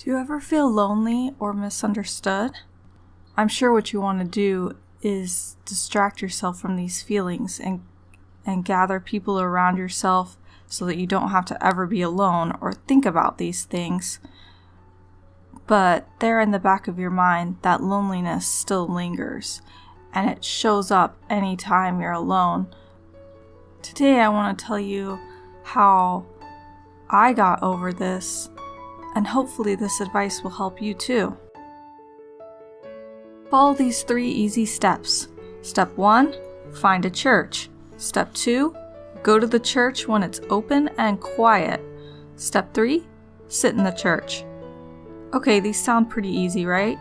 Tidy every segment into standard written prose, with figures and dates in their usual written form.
Do you ever feel lonely or misunderstood? I'm sure what you want to do is distract yourself from these feelings and gather people around yourself so that you don't have to ever be alone or think about these things. But there in the back of your mind, that loneliness still lingers, and it shows up anytime you're alone. Today I want to tell you how I got over this, and hopefully this advice will help you too. Follow these 3 easy steps. Step 1, find a church. Step 2, go to the church when it's open and quiet. Step 3, sit in the church. Okay, these sound pretty easy, right?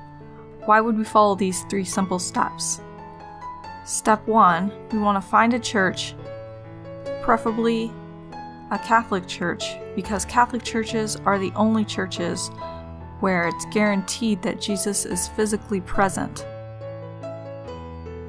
Why would we follow these 3 simple steps? Step 1, we want to find a church, preferably a Catholic church, because Catholic churches are the only churches where it's guaranteed that Jesus is physically present.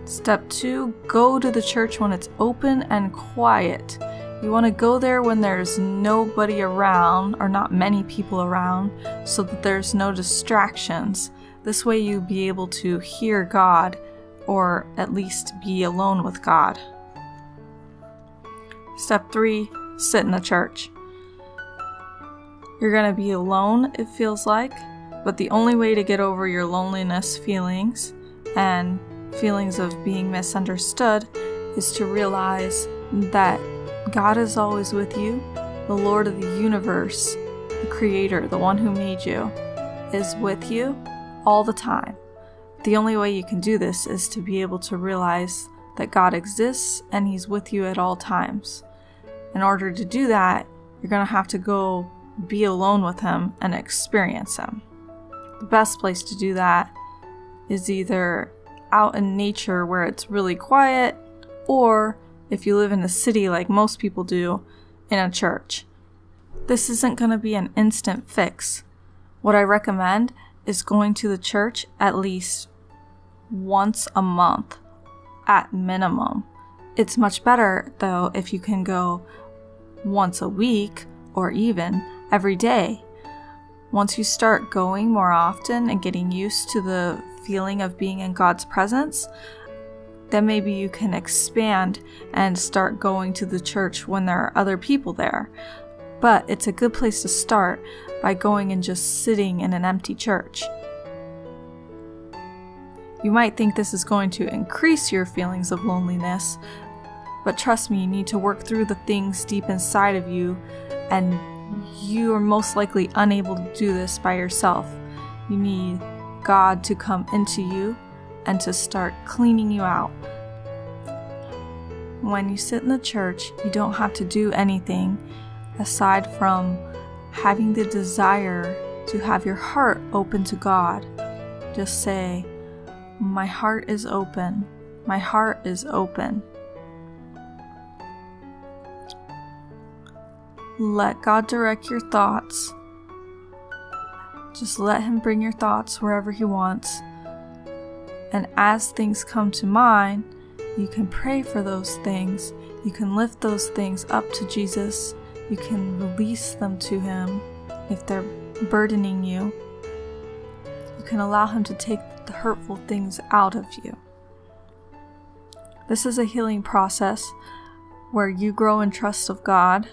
Step 2, go to the church when it's open and quiet. You want to go there when there's nobody around, or not many people around, so that there's no distractions. This way you'll be able to hear God, or at least be alone with God. Step 3, sit in the church. You're going to be alone, it feels like, but the only way to get over your loneliness feelings and feelings of being misunderstood is to realize that God is always with you. The Lord of the universe, the Creator, the one who made you, is with you all the time. The only way you can do this is to be able to realize that God exists and He's with you at all times. In order to do that, you're going to have to go be alone with Him and experience Him. The best place to do that is either out in nature where it's really quiet, or if you live in a city like most people do, in a church. This isn't going to be an instant fix. What I recommend is going to the church at least once a month, at minimum. It's much better, though, if you can go once a week or even every day. Once you start going more often and getting used to the feeling of being in God's presence, then maybe you can expand and start going to the church when there are other people there. But it's a good place to start by going and just sitting in an empty church. You might think this is going to increase your feelings of loneliness, but trust me, you need to work through the things deep inside of you, and you are most likely unable to do this by yourself. You need God to come into you and to start cleaning you out. When you sit in the church, you don't have to do anything aside from having the desire to have your heart open to God. Just say, "My heart is open. My heart is open." Let God direct your thoughts. Just let Him bring your thoughts wherever He wants. And as things come to mind, you can pray for those things. You can lift those things up to Jesus. You can release them to Him if they're burdening you. You can allow Him to take the hurtful things out of you. This is a healing process where you grow in trust of God,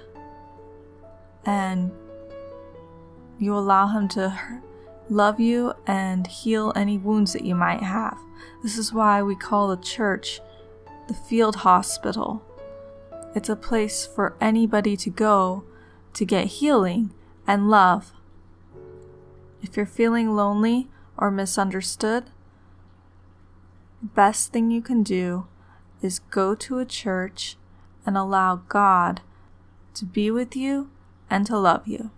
and you allow Him to love you and heal any wounds that you might have. This is why we call the church the field hospital. It's a place for anybody to go to get healing and love. If you're feeling lonely or misunderstood, the best thing you can do is go to a church and allow God to be with you and to love you.